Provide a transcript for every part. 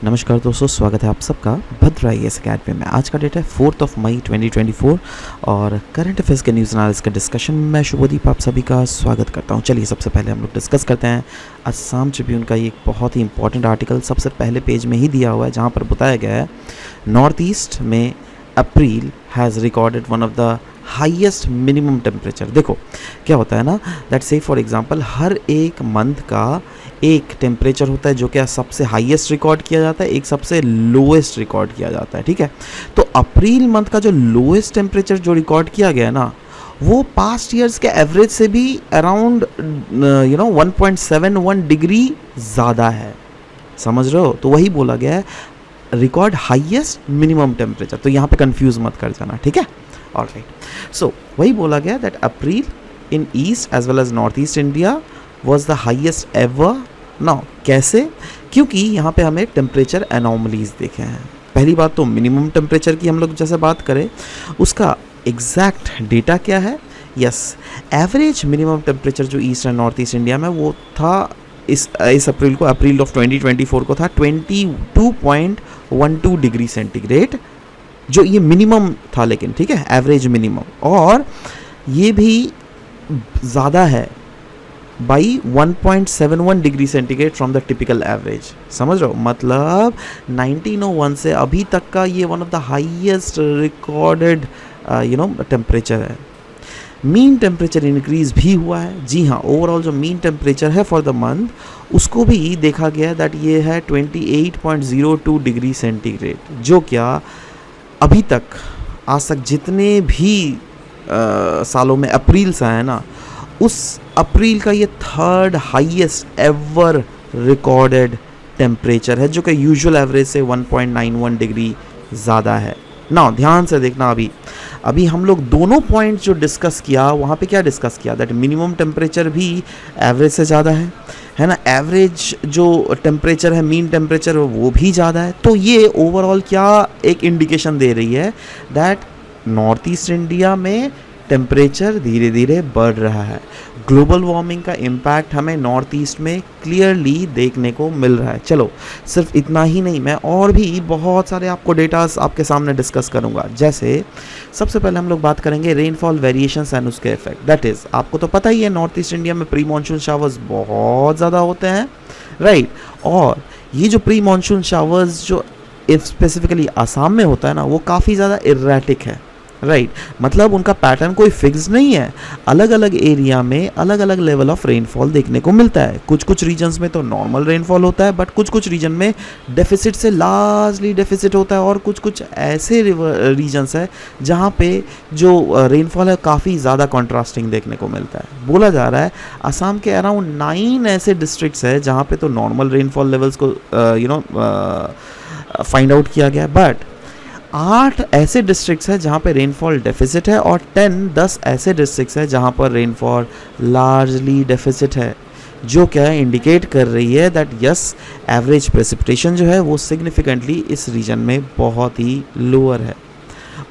नमस्कार दोस्तों, स्वागत है आप सबका भद्र आईएएस अकेडमी में। आज का डेट है 4 मई 2024 और करंट अफेयर्स के न्यूज़ एनालिसिस का डिस्कशन में मैं शुभदीप आप सभी का स्वागत करता हूं। चलिए सबसे पहले हम लोग डिस्कस करते हैं असम ट्रिब्यून का एक बहुत ही इंपॉर्टेंट आर्टिकल सबसे पहले पेज में ही दिया हुआ है, जहां पर बताया गया है नॉर्थ ईस्ट में April has recorded one of the highest minimum temperature. देखो क्या होता है ना, दैट से फॉर एग्जांपल हर एक मंथ का एक टेम्परेचर होता है जो कि सबसे हाईएस्ट रिकॉर्ड किया जाता है, एक सबसे लोएस्ट रिकॉर्ड किया जाता है। ठीक है, तो अप्रैल मंथ का जो लोएस्ट टेम्परेचर जो रिकॉर्ड किया गया ना, वो पास्ट ईयर्स के एवरेज से भी अराउंड 1.71 डिग्री ज़्यादा है। समझ रहे हो? तो वही बोला गया है रिकॉर्ड हाईएस्ट मिनिमम टेम्परेचर। तो यहाँ पे कंफ्यूज मत कर जाना, ठीक है? ऑलराइट, सो वही बोला गया that April in east as well as north east India was the highest ever. Now कैसे? क्योंकि यहाँ पे हमें टेम्परेचर एनॉमलीज देखे हैं। पहली बात तो मिनिमम टेम्परेचर की हम लोग जैसे बात करें, उसका एग्जैक्ट डेटा क्या है? यस, एवरेज मिनिमम टेम्परेचर जो east and north east India में वो था इस अप्रैल को, अप्रैल ऑफ 2024 को था 22.12 डिग्री सेंटीग्रेड, जो ये मिनिमम था। लेकिन ठीक है, एवरेज मिनिमम, और ये भी ज़्यादा है by 1.71 degree centigrade from the typical average. समझ रहे हो? मतलब 1901 से अभी तक का ये one of the highest recorded temperature है। मीन टेम्परेचर इंक्रीज भी हुआ है। जी हाँ, ओवरऑल जो मीन टेम्परेचर है फॉर द मंथ उसको भी देखा गया है दैट ये है 28.02 डिग्री सेंटीग्रेड, जो क्या अभी तक आज तक जितने भी सालों में अप्रैल से है ना, उस अप्रैल का ये third highest ever recorded temperature है, जो कि यूजुअल एवरेज से 1.91 डिग्री ज़्यादा है ना। ध्यान से देखना, अभी हम लोग दोनों पॉइंट जो डिस्कस किया वहाँ पे क्या डिस्कस किया दैट मिनिमम टेम्परेचर भी एवरेज से ज़्यादा है ना, एवरेज जो टेम्परेचर है मीन टेम्परेचर वो भी ज़्यादा है। तो ये ओवरऑल क्या एक इंडिकेशन दे रही है दैट नॉर्थ ईस्ट इंडिया में टेम्परेचर धीरे धीरे बढ़ रहा है। ग्लोबल वार्मिंग का इम्पैक्ट हमें नॉर्थ ईस्ट में क्लियरली देखने को मिल रहा है। चलो, सिर्फ इतना ही नहीं, मैं और भी बहुत सारे आपको डेटास आपके सामने डिस्कस करूंगा। जैसे सबसे पहले हम लोग बात करेंगे रेनफॉल वेरिएशंस एंड उसके इफेक्ट। दैट इज़, आपको तो पता ही है नॉर्थ ईस्ट इंडिया में प्री मानसून शावर्स बहुत ज़्यादा होते हैं, राइट? और ये जो प्री मानसून शावर्स जो स्पेसिफिकली आसाम में होता है ना, वो काफ़ी ज़्यादा इरेटिक है, राइट? मतलब उनका पैटर्न कोई फिक्स नहीं है। अलग अलग एरिया में अलग अलग लेवल ऑफ रेनफॉल देखने को मिलता है। कुछ कुछ रीजन्स में तो नॉर्मल रेनफॉल होता है, बट कुछ कुछ रीजन में डेफिसिट से लार्जली डेफिसिट होता है, और कुछ कुछ ऐसे रीजन्स है जहाँ पे जो रेनफॉल है काफ़ी ज़्यादा कॉन्ट्रास्टिंग देखने को मिलता है। बोला जा रहा है असम के अराउंड 9 ऐसे डिस्ट्रिक्ट्स है जहाँ पे तो नॉर्मल रेनफॉल लेवल्स को फाइंड आउट किया गया, बट 8 ऐसे डिस्ट्रिक्ट्स हैं जहाँ पे रेनफॉल डेफिसिट है, और 10 ऐसे डिस्ट्रिक्ट्स हैं जहाँ पर रेनफॉल लार्जली डेफिसिट है, जो क्या इंडिकेट कर रही है दैट यस, एवरेज प्रेसिपिटेशन जो है वो सिग्निफिकेंटली इस रीजन में बहुत ही लोअर है।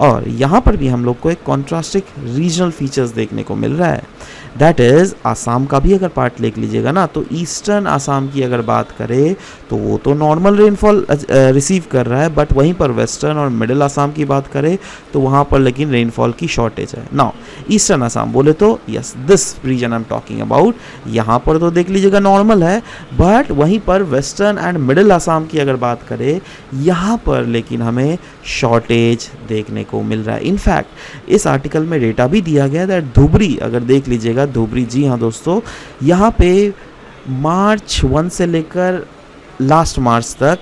और यहाँ पर भी हम लोग को एक कॉन्ट्रास्टिक रीजनल फीचर्स देखने को मिल रहा है। दैट इज़, आसाम का भी अगर पार्ट ले लीजिएगा ना, तो ईस्टर्न आसाम की अगर बात करें तो वो तो नॉर्मल रेनफॉल रिसीव कर रहा है, बट वहीं पर वेस्टर्न और मिडिल आसाम की बात करें तो वहाँ पर लेकिन रेनफॉल की शॉर्टेज है। नाउ ईस्टर्न आसाम बोले तो yes, this region I am talking about, यहाँ पर तो देख लीजिएगा नॉर्मल है, बट वहीं पर वेस्टर्न एंड मिडिल आसाम की अगर बात करें, यहाँ पर लेकिन हमें शॉर्टेज देखने को मिल रहा है। इनफैक्ट इस आर्टिकल में डेटा भी दिया गया दैट धुबरी, अगर देख लीजिएगा धुबरी, जी हाँ दोस्तों, यहाँ पे मार्च 1 से लेकर लास्ट मार्च तक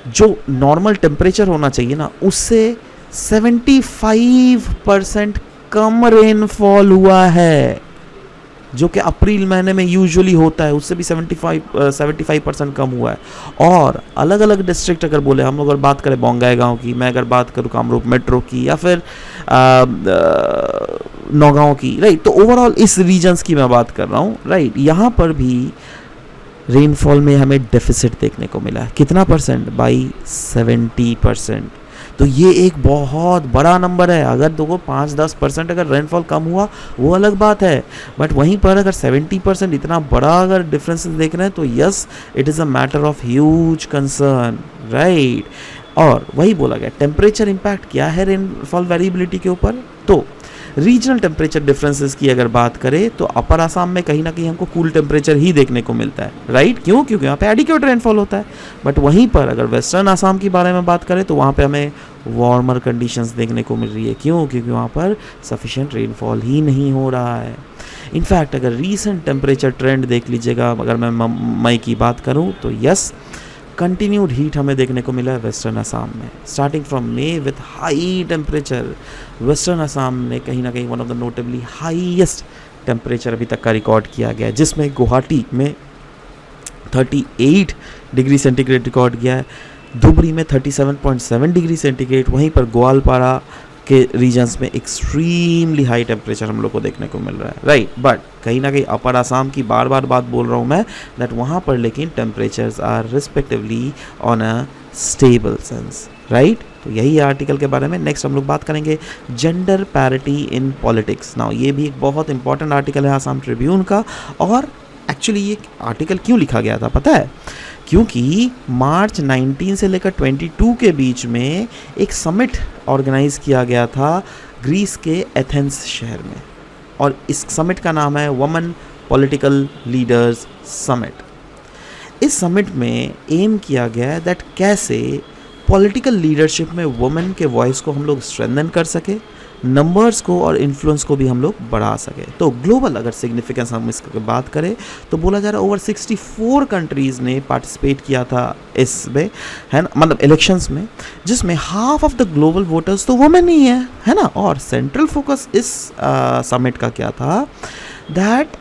जो नॉर्मल टेम्परेचर होना चाहिए ना, उससे 75% कम रेनफॉल हुआ है, जो कि अप्रैल महीने में यूजुअली होता है, उससे भी 75% कम हुआ है। और अलग अलग डिस्ट्रिक्ट अगर बोले, हम लोग अगर बात करें बोंगाईगांव की, मैं अगर बात करूँ कामरूप मेट्रो की, या फिर नौगांव की, राइट? तो ओवरऑल इस रीजन्स की मैं बात कर रहा हूँ, राइट? यहाँ पर भी रेनफॉल में हमें डेफिसिट देखने को मिला है। कितना परसेंट? बाई 70%। तो ये एक बहुत बड़ा नंबर है। अगर देखो 5-10% अगर रेनफॉल कम हुआ वो अलग बात है, बट वहीं पर अगर 70% इतना बड़ा अगर डिफरेंस देख रहे हैं तो yes, it is a matter of huge concern, right. और वही बोला गया टेम्परेचर इम्पैक्ट क्या है रेनफॉल वेरिएबिलिटी के ऊपर। तो रीजनल टेम्परेचर डिफरेंसेस की अगर बात करें तो अपर आसाम में कहीं ना कहीं हमको कूल टेम्परेचर ही देखने को मिलता है, राइट। क्यों? क्योंकि यहाँ पे एडिक्वेट रेनफॉल होता है। बट वहीं पर अगर वेस्टर्न आसाम के बारे में बात करें तो वहाँ पे हमें वार्मर कंडीशंस देखने को मिल रही है। क्यों? क्योंकि वहाँ पर सफिशिएंट रेनफॉल ही नहीं हो रहा है। इनफैक्ट अगर रीसेंट टेम्परेचर ट्रेंड देख लीजिएगा, अगर मैं मई की बात करूँ तो यस, कंटिन्यूड हीट हमें देखने को मिला है वेस्टर्न आसाम में, starting from May with high temperature. Western Assam ने कहीं ना कहीं one of the notably highest temperature अभी तक का रिकॉर्ड किया गया है, जिसमें गुवाहाटी में 38 डिग्री सेंटीग्रेड रिकॉर्ड किया है, धुबरी में 37.7 डिग्री सेंटीग्रेड, वहीं पर ग्वालपारा के रीजन्स में एक्सट्रीमली हाई टेम्परेचर हम लोग को देखने को मिल रहा है, राइट। बट कहीं ना कहीं अपर आसाम की बार बार बात बोल रहा हूँ मैं, दैट वहाँ पर लेकिन temperatures are respectively on a stable sense, right. तो यही आर्टिकल के बारे में। नेक्स्ट हम लोग बात करेंगे gender parity in politics. Now ये भी एक बहुत इंपॉर्टेंट आर्टिकल है आसाम ट्रिब्यून का। और एक्चुअली ये आर्टिकल क्यों लिखा गया था पता है? क्योंकि मार्च 19 से लेकर 22 के बीच में एक समिट ऑर्गेनाइज किया गया था ग्रीस के एथेंस शहर में, और इस समिट का नाम है वुमेन पॉलिटिकल लीडर्स समिट। इस समिट में एम किया गया है दैट कैसे पॉलिटिकल लीडरशिप में वुमेन के वॉइस को हम लोग स्ट्रेंथन कर सके, नंबर्स को और इन्फ्लुएंस को भी हम लोग बढ़ा सके। तो ग्लोबल अगर सिग्निफिकेंस हम इसकी बात करें तो बोला जा रहा है ओवर 64 कंट्रीज़ ने पार्टिसिपेट किया था इसमें, है ना, मतलब इलेक्शंस में, जिसमें half of the global voters तो वुमेन ही है ना। और सेंट्रल फोकस इस समिट का क्या था, दैट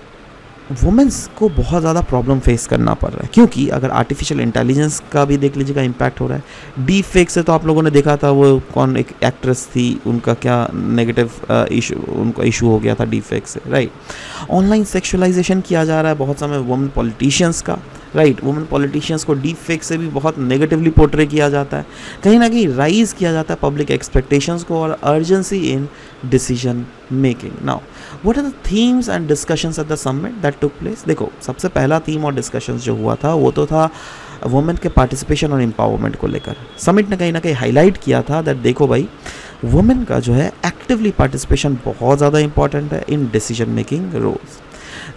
वुमेन्स को बहुत ज़्यादा प्रॉब्लम फेस करना पड़ रहा है। क्योंकि अगर आर्टिफिशियल इंटेलिजेंस का भी देख लीजिएगा इम्पैक्ट हो रहा है। डीप फेक से तो आप लोगों ने देखा था, वो कौन एक एक्ट्रेस थी, उनका क्या नेगेटिव इशू, उनका इशू हो गया था डीप फेक से, राइट। ऑनलाइन सेक्सुअलाइजेशन किया जा रहा है बहुत समय वुमेन पॉलिटिशियंस का, राइट। वुमेन पॉलिटिशियंस को डीप फेक से भी बहुत नेगेटिवली पोर्ट्रे किया जाता है। कहीं ना कहीं राइज किया जाता है पब्लिक एक्सपेक्टेशंस को और urgency in decision making. Now what are the themes and discussions at the summit that took place. देखो, सबसे पहला थीम और डिस्कशंस जो हुआ था वो तो था वुमेन के पार्टिसिपेशन और एम्पावरमेंट को लेकर। समिट ने कहीं ना कहीं हाईलाइट किया था दैट देखो भाई, वुमेन का जो है एक्टिवली पार्टिसिपेशन बहुत ज़्यादा इंपॉर्टेंट है in decision making roles.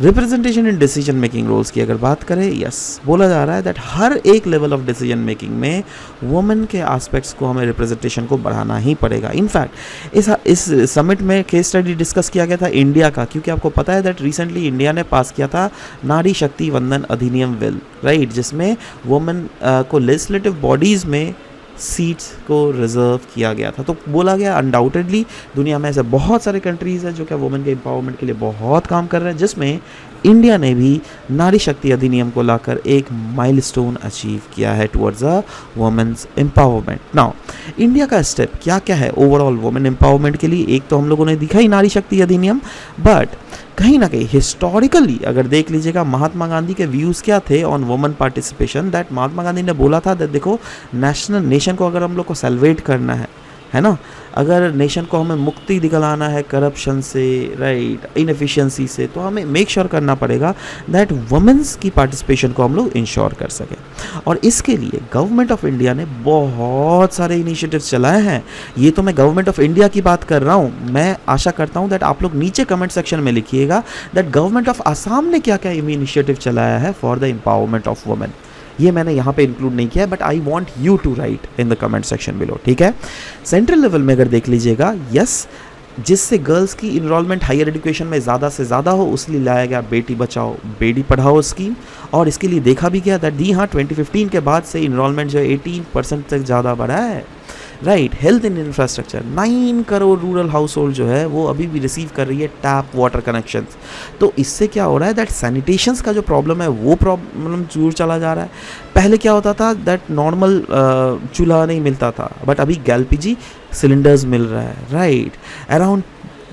Representation in decision making roles की अगर बात करें, यस, बोला जा रहा है दैट हर एक लेवल ऑफ डिसीजन मेकिंग में वुमेन के एस्पेक्ट्स को हमें रिप्रेजेंटेशन को बढ़ाना ही पड़ेगा। इनफैक्ट इस समिट में केस स्टडी डिस्कस किया गया था इंडिया का, क्योंकि आपको पता है दैट रिसेंटली इंडिया ने पास किया था नारी शक्ति वंदन अधिनियम बिल, राइट, जिसमें वुमेन को लेजिस्लेटिव बॉडीज़ में सीट्स को रिजर्व किया गया था। तो बोला गया अनडाउटेडली दुनिया में ऐसे बहुत सारे कंट्रीज़ हैं जो क्या वुमेन के एम्पावरमेंट के लिए बहुत काम कर रहे हैं, जिसमें इंडिया ने भी नारी शक्ति अधिनियम को लाकर एक माइलस्टोन अचीव किया है towards a women's empowerment. Now India का स्टेप क्या क्या है ओवरऑल वुमेन एम्पावरमेंट के लिए? एक तो हम लोगों ने दिखा ही नारी शक्ति अधिनियम, बट कहीं ना कहीं हिस्टोरिकली अगर देख लीजिएगा महात्मा गांधी के व्यूज़ क्या थे on women participation, that Mahatma Gandhi ने बोला था दैट देखो, नेशन को अगर हम लोग को सेलिब्रेट करना है ना, अगर नेशन को हमें मुक्ति दिलाना है करप्शन से, राइट, इनएफिशिएंसी से, तो हमें मेक श्योर करना पड़ेगा दैट वुमेन्स की पार्टिसिपेशन को हम लोग इंश्योर कर सकें। और इसके लिए गवर्नमेंट ऑफ इंडिया ने बहुत सारे इनिशिएटिव्स चलाए हैं। ये तो मैं गवर्नमेंट ऑफ इंडिया की बात कर रहा हूँ। मैं आशा करता हूँ दैट आप लोग नीचे कमेंट सेक्शन में लिखिएगा दैट गवर्नमेंट ऑफ आसाम ने क्या क्या इनिशिएटिव चलाया है for the empowerment of women. ये मैंने यहाँ पे इंक्लूड नहीं किया है, but I want you to write in the comment section below, ठीक है। सेंट्रल लेवल में अगर देख लीजिएगा, यस, जिससे गर्ल्स की इनरोलमेंट हायर एजुकेशन में ज़्यादा से ज़्यादा हो, उसलिए लाया गया बेटी बचाओ बेटी पढ़ाओ स्कीम। और इसके लिए देखा भी गया दैट हाँ 2015 के बाद से इनरोलमेंट जो है 18% तक ज़्यादा बढ़ा है, right. Health in infrastructure, 9 crore rural house hold जो है वो अभी भी रिसीव कर रही है टैप वाटर कनेक्शंस। तो इससे क्या हो रहा है दैट सैनिटेशंस का जो प्रॉब्लम है वो प्रॉब्लम दूर चला जा रहा है। पहले क्या होता था दैट नॉर्मल चूल्हा नहीं मिलता था, बट अभी एलपीजी सिलेंडर्स मिल रहा है, राइट। अराउंड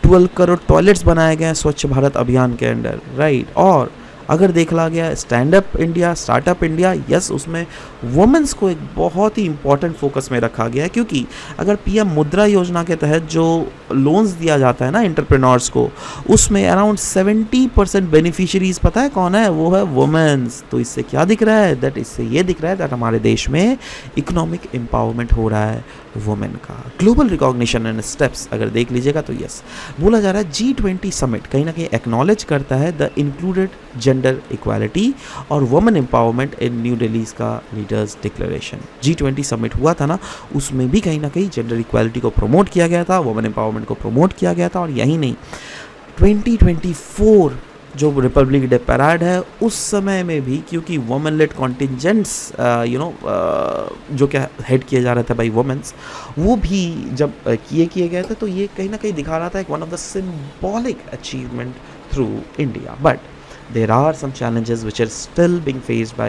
12 करोड़ टॉयलेट्स बनाए गए हैं स्वच्छ भारत अभियान के अंडर, राइट। और अगर देखा गया stand up India, startup India, yes उसमें वुमेंस को एक बहुत ही इंपॉर्टेंट फोकस में रखा गया है, क्योंकि अगर पीएम मुद्रा योजना के तहत जो लोन्स दिया जाता है ना एंटरप्रेन्योर्स को, उसमें अराउंड 70% बेनिफिशियरीज पता है कौन है? वो है वुमेन्स। तो इससे क्या दिख रहा है? दैट इससे ये दिख रहा है दैट हमारे देश में इकोनॉमिक एम्पावरमेंट हो रहा है वुमेन का। ग्लोबल रिकॉग्निशन एंड स्टेप्स अगर देख लीजिएगा तो यस बोला जा रहा है G20 समिट कहीं ना कहीं एक्नॉलेज करता है द इंक्लूडेड जेंडर इक्वालिटी और वुमेन एम्पावरमेंट इन न्यू दिल्ली का लीडर्स डिक्लेरेशन। G20 समिट हुआ था ना, उसमें भी कहीं ना कहीं जेंडर इक्वालिटी को प्रमोट किया गया था, वुमेन एम्पावरमेंट को प्रमोट किया गया था। और यही नहीं, 2024 जो रिपब्लिक डे पैराड है उस समय में भी, क्योंकि वुमेन लेड कॉन्टिजेंट्स जो क्या हेड किए जा रहे थे बाई वुमेन्स, वो भी जब किए गए थे, तो ये कहीं ना कहीं दिखा रहा था एक one of the symbolic achievement through India. But there are some challenges which are still being faced by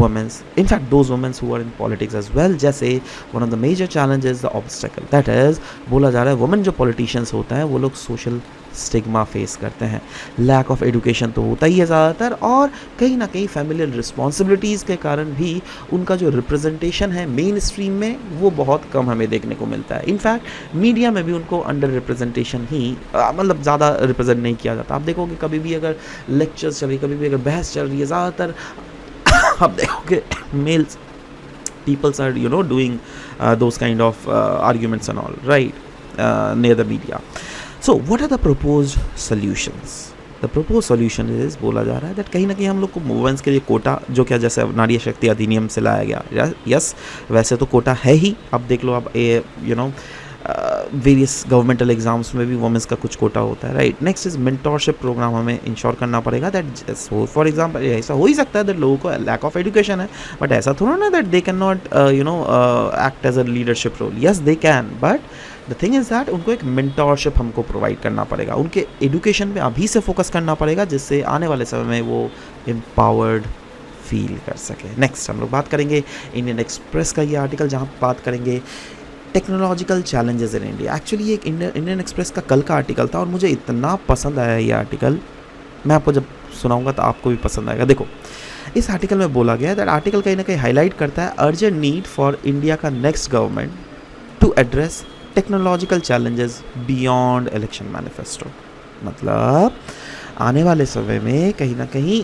women, in fact those women who are in politics as well। जैसे one of the major challenges the obstacle, that is बोला जा रहा है women जो politicians होता है वो लोग social स्टिग्मा फेस करते हैं, लैक ऑफ एजुकेशन तो होता ही है ज़्यादातर, और कहीं ना कहीं फैमिलियल रिस्पॉन्सिबिलिटीज़ के कारण भी उनका जो रिप्रेजेंटेशन है मेन स्ट्रीम में वो बहुत कम हमें देखने को मिलता है। इनफैक्ट मीडिया में भी उनको अंडर रिप्रेजेंटेशन ही मतलब ज़्यादा रिप्रेजेंट नहीं किया जाता। आप देखोगे कभी भी अगर लेक्चर्स चल रही, कभी भी अगर बहस चल रही है, ज़्यादातर आप देखोगे mails peoples are doing those kind of arguments and all, right, near the media. So what are the proposed solutions? The proposed solution is बोला जा रहा है that कहीं ना कहीं हम लोग को वुमेन्स के लिए कोटा, जो क्या जैसे नारी शक्ति अधिनियम से लाया गया, यस वैसे तो कोटा है ही, अब देख लो अब वेरियस गवर्नमेंटल एग्जाम्स में भी वुमेन्स का कुछ कोटा होता है, right. Next is mentorship programme हमें इंश्योर करना पड़ेगा दैट फॉर एग्जाम्पल ऐसा हो ही सकता है दैट लोगों को लैक ऑफ एजुकेशन है, बट ऐसा थोड़ा ना that they can not act as a leadership role, yes they can, but the thing is that उनको एक मेंटोरशिप हमको प्रोवाइड करना पड़ेगा, उनके एजुकेशन पे अभी से फोकस करना पड़ेगा, जिससे आने वाले समय में वो एम्पावर्ड फील कर सके। नेक्स्ट हम लोग बात करेंगे इंडियन एक्सप्रेस का ये आर्टिकल, जहाँ बात करेंगे technological challenges in India. Actually ये एक इंडियन एक्सप्रेस का कल का आर्टिकल था और मुझे इतना पसंद आया ये आर्टिकल, मैं आपको जब सुनाऊंगा तो आपको भी पसंद आएगा। देखो इस आर्टिकल में बोला गया है दैट आर्टिकल कहीं ना कहीं हाईलाइट करता है अर्जेंट नीड फॉर इंडिया का next government to address technological challenges beyond election manifesto. मतलब आने वाले समय में कहीं ना कहीं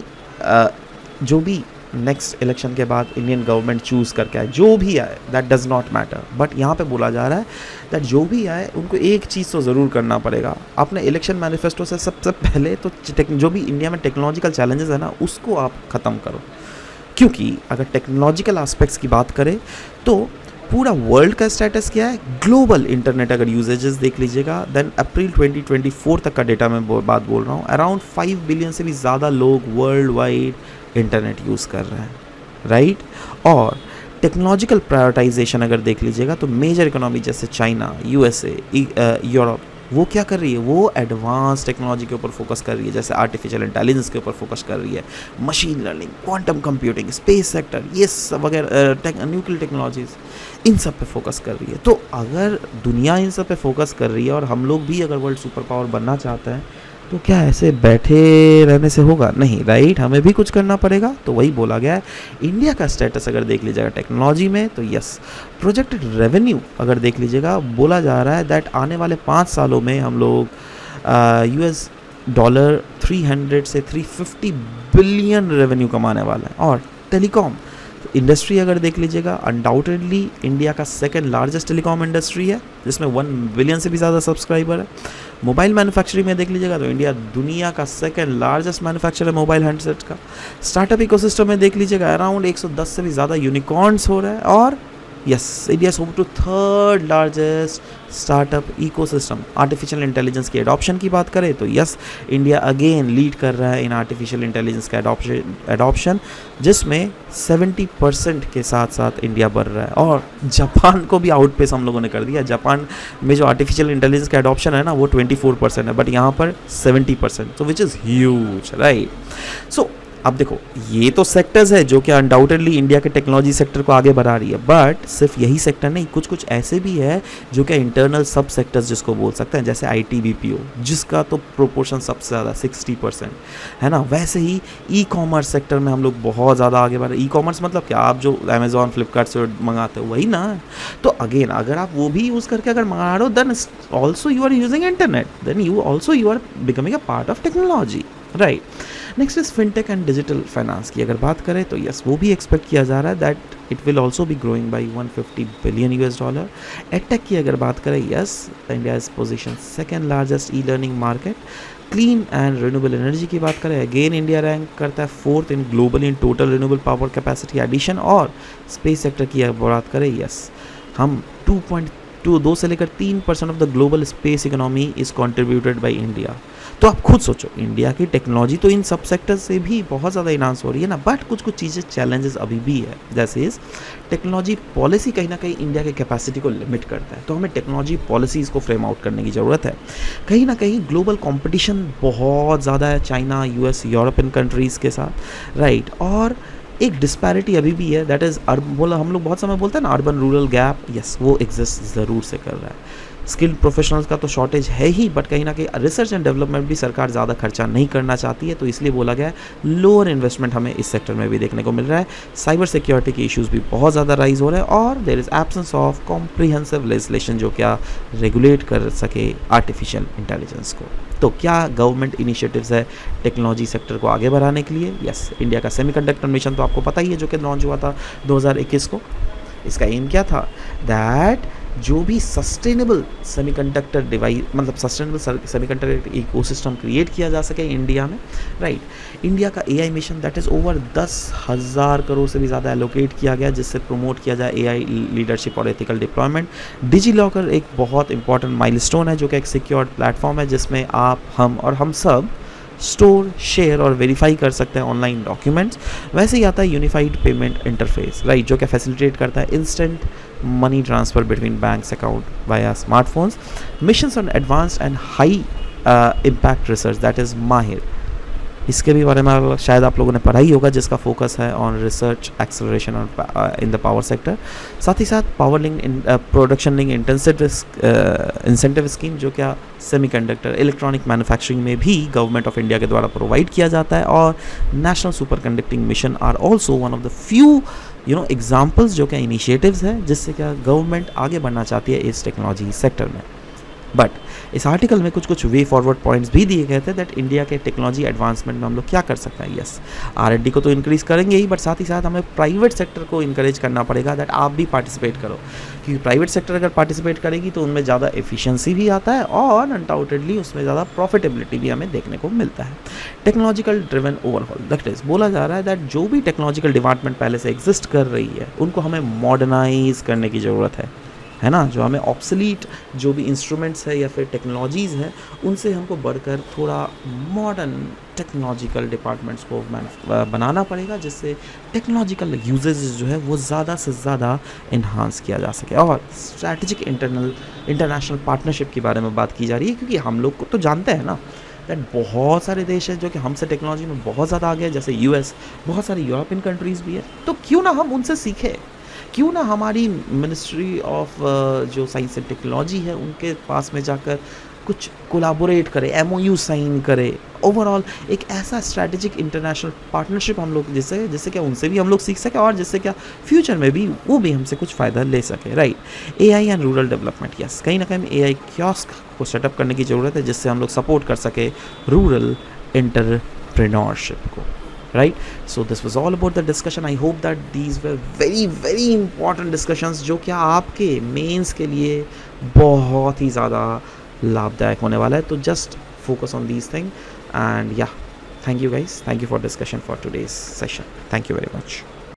जो भी नेक्स्ट इलेक्शन के बाद इंडियन गवर्नमेंट चूज़ करके आए, जो भी आए that does not matter, but यहाँ पे बोला जा रहा है दैट जो भी आए उनको एक चीज़ तो ज़रूर करना पड़ेगा, अपने इलेक्शन मैनिफेस्टो से सबसे पहले तो जो भी इंडिया में टेक्नोलॉजिकल चैलेंजेस है ना उसको आप ख़त्म करो। क्योंकि अगर टेक्नोलॉजिकल आस्पेक्ट्स की बात करें तो पूरा वर्ल्ड का स्टेटस क्या है, ग्लोबल इंटरनेट अगर यूजेजेस देख लीजिएगा देन अप्रैल 2024 तक का डेटा में बात बोल रहा हूँ, अराउंड 5 बिलियन से भी ज़्यादा लोग वर्ल्ड वाइड इंटरनेट यूज़ कर रहे हैं, राइट। और टेक्नोलॉजिकल प्रायोरिटाइजेशन अगर देख लीजिएगा तो मेजर इकोनॉमी जैसे चाइना, यूएसए, यूरोप, वो क्या कर रही है, वो एडवांस टेक्नोलॉजी के ऊपर फोकस कर रही है, जैसे आर्टिफिशियल इंटेलिजेंस के ऊपर फोकस कर रही है, machine learning, quantum computing, space sector, ये सब वगैरह, न्यूक्लियर टेक्नोलॉजीज़, इन सब पे फोकस कर रही है। तो अगर दुनिया इन सब पे फोकस कर रही है और हम लोग भी अगर वर्ल्ड सुपर पावर बनना चाहते हैं तो क्या ऐसे बैठे रहने से होगा? नहीं, राइट, हमें भी कुछ करना पड़ेगा। तो वही बोला गया है। इंडिया का स्टेटस अगर देख लीजिएगा टेक्नोलॉजी में तो यस, प्रोजेक्टेड रेवेन्यू अगर देख लीजिएगा बोला जा रहा है दैट आने वाले 5 सालों में हम लोग US डॉलर 300 से 350 बिलियन रेवेन्यू कमाने वाला है। और टेलीकॉम इंडस्ट्री अगर देख लीजिएगा अनडाउटेडली इंडिया का सेकंड लार्जेस्ट टेलीकॉम इंडस्ट्री है, जिसमें 1 बिलियन से भी ज़्यादा सब्सक्राइबर है। मोबाइल मैन्युफैक्चरिंग में देख लीजिएगा तो इंडिया दुनिया का सेकंड लार्जेस्ट मैन्युफैक्चरर है मोबाइल हैंडसेट्स का। स्टार्टअप इकोसिस्टम में देख लीजिएगा अराउंड 110 से भी ज़्यादा यूनिकॉर्न्स हो रहा है। और yes, India is home to third largest startup ecosystem. Artificial intelligence की एडॉप्शन की बात करें तो यस, इंडिया अगेन लीड कर रहा है इन आर्टिफिशियल इंटेलिजेंस का एडॉप्शन, जिसमें 70% के साथ साथ इंडिया बढ़ रहा है। और जापान को भी आउटपेस हम लोगों ने कर दिया। जापान में जो आर्टिफिशियल इंटेलिजेंस का एडॉप्शन है ना वो 24% है, बट यहाँ पर 70%, सो विच इज़ ह्यूज, राइट। सो अब देखो, ये तो सेक्टर्स है जो कि अनडाउटेडली इंडिया के टेक्नोलॉजी सेक्टर को आगे बढ़ा रही है, बट सिर्फ यही सेक्टर नहीं, कुछ कुछ ऐसे भी है जो कि इंटरनल सब सेक्टर्स जिसको बोल सकते हैं, जैसे IT BPO जिसका तो प्रोपोर्शन सबसे ज़्यादा 60% है ना। वैसे ही ई कॉमर्स सेक्टर में हम लोग बहुत ज़्यादा आगे बढ़ रहे हैं। ई कॉमर्स मतलब क्या, आप जो अमेजोन फ्लिपकार्ट से मंगाते हो वही ना। तो अगेन अगर आप वो भी यूज़ करके अगर मंगा रहे हो, then also you are using internet, then you are becoming a part of technology, right. Next is fintech and digital finance की अगर बात करें तो यस, वो भी एक्सपेक्ट किया जा रहा है that it will also be growing by $150 billion. Edtech की अगर बात करें, yes, India is position second largest e learning market. Clean and renewable energy की बात करें, अगेन इंडिया रैंक करता है 4th in global in total renewable power capacity addition. और स्पेस सेक्टर की अगर बात करें, यस, हम 2 से लेकर 3% of the global space economy is contributed by India. तो आप खुद सोचो, इंडिया की टेक्नोलॉजी तो इन सब सेक्टर से भी बहुत ज़्यादा इन्हांस हो रही है ना, बट कुछ कुछ चीज़ें चैलेंजेस अभी भी है। जैसे इस टेक्नोलॉजी पॉलिसी कहीं ना कहीं इंडिया के कैपेसिटी को लिमिट करता है, तो हमें टेक्नोलॉजी पॉलिसीज़ को फ्रेम आउट करने की ज़रूरत है। कहीं ना कहीं ग्लोबल कंपटीशन बहुत ज़्यादा है चाइना, US, यूरोपियन कंट्रीज़ के साथ, राइट। और एक डिस्पैरिटी अभी भी है, दैट इज़ बोला, हम लोग बहुत समय बोलते हैं ना अर्बन रूरल गैप, यस, वो एग्जिस्ट ज़रूर से कर रहा है। स्किल्ड प्रोफेशनल्स का तो शॉर्टेज है ही, बट कहीं ना कहीं रिसर्च एंड डेवलपमेंट भी सरकार ज़्यादा खर्चा नहीं करना चाहती है, तो इसलिए बोला गया है लोअर इन्वेस्टमेंट हमें इस सेक्टर में भी देखने को मिल रहा है। साइबर सिक्योरिटी के इश्यूज भी बहुत ज़्यादा राइज हो रहे हैं, और there is absence of comprehensive legislation जो क्या रेगुलेट कर सके आर्टिफिशियल इंटेलिजेंस को। तो क्या गवर्नमेंट इनिशिएटिव्स है टेक्नोलॉजी सेक्टर को आगे बढ़ाने के लिए? यस, इंडिया का सेमीकंडक्टर मिशन तो आपको पता ही है जो कि लॉन्च हुआ था 2021 को। इसका एम क्या था, दैट जो भी सस्टेनेबल सेमीकंडक्टर डिवाइस, मतलब सस्टेनेबल सेमीकंडक्टर इकोसिस्टम क्रिएट किया जा सके इंडिया में, राइट। इंडिया का AI mission that is over 10,000 crore से भी ज़्यादा एलोकेट किया गया, जिससे प्रमोट किया जाए AI लीडरशिप और एथिकल डिप्लॉयमेंट। डिजी लॉकर एक बहुत इंपॉर्टेंट माइलस्टोन है जो कि एक सिक्योर्ड प्लेटफॉर्म है जिसमें आप, हम और हम सब स्टोर, शेयर और वेरीफाई कर सकते हैं ऑनलाइन डॉक्यूमेंट्स। वैसे ही आता है यूनिफाइड पेमेंट इंटरफेस, राइट, जो कि फैसिलिटेट करता है instant money transfer between banks account via smartphones. Missions on advanced and high impact research that is माहिर, इसके भी बारे में शायद आप लोगों ने पढ़ा ही होगा, जिसका फोकस है on research acceleration in the power sector. साथ ही साथ power link production link incentive scheme जो क्या सेमीकंडक्टर इलेक्ट्रॉनिक मैन्युफैक्चरिंग में भी गवर्नमेंट ऑफ इंडिया के द्वारा प्रोवाइड किया जाता है। और national superconducting mission are also one of the few examples जो क्या इनिशिएटिव्स है जिससे क्या गवर्नमेंट आगे बढ़ना चाहती है इस टेक्नोलॉजी सेक्टर में। बट इस आर्टिकल में कुछ कुछ वे फॉरवर्ड पॉइंट्स भी दिए गए थे दैट इंडिया के टेक्नोलॉजी एडवांसमेंट में हम लोग क्या कर सकते हैं। यस, R&D को तो इंक्रीज़ करेंगे ही, बट साथ ही साथ हमें प्राइवेट सेक्टर को इंकरेज करना पड़ेगा दैट आप भी पार्टिसिपेट करो, क्योंकि प्राइवेट सेक्टर अगर पार्टिसिपेट करेगी तो उनमें ज़्यादा एफिशिएंसी भी आता है और अनडाउटेडली उसमें ज़्यादा प्रॉफिटेबिलिटी भी हमें देखने को मिलता है। Technological driven overall, that is बोला जा रहा है दैट जो भी टेक्नोलॉजिकल डिपार्टमेंट पहले से एग्जिस्ट कर रही है उनको हमें मॉडर्नाइज करने की ज़रूरत है ना। जो हमें ऑब्सलीट जो भी इंस्ट्रूमेंट्स है या फिर टेक्नोलॉजीज़ हैं उनसे हमको बढ़कर थोड़ा मॉडर्न टेक्नोलॉजिकल डिपार्टमेंट्स को बनाना पड़ेगा, जिससे टेक्नोलॉजिकल यूजेज जो है वो ज़्यादा से ज़्यादा इन्हांस किया जा सके। और स्ट्रैटेजिक इंटरनेशनल पार्टनरशिप के बारे में बात की जा रही है, क्योंकि हम लोग को तो जानते हैं ना दैट बहुत सारे देश हैं जो कि हमसे टेक्नोलॉजी में बहुत ज़्यादा आगे हैं, जैसे US, बहुत सारी यूरोपियन कंट्रीज़ भी है। तो क्यों ना हम उनसे सीखें, क्यों ना हमारी मिनिस्ट्री ऑफ जो साइंस एंड टेक्नोलॉजी है उनके पास में जाकर कुछ कोलाबोरेट करे, MOU साइन करे, ओवरऑल एक ऐसा स्ट्रैटेजिक इंटरनेशनल पार्टनरशिप हम लोग जिससे क्या उनसे भी हम लोग सीख सके और जिससे क्या फ्यूचर में भी वो भी हमसे कुछ फ़ायदा ले सके, right. AI and rural development, yes, कहीं ना कहीं AI कियोस्क को सेटअप करने की ज़रूरत है जिससे हम लोग सपोर्ट कर सके रूरल एंटरप्रेन्योरशिप को, right? So this was all about the discussion. I hope that these were very important discussions जो क्या आपके मेंस के लिए बहुत ही ज़्यादा लाभदायक होने वाला है। तो just focus on these things and yeah, thank you guys, thank you for discussion for today's session. Thank you very much.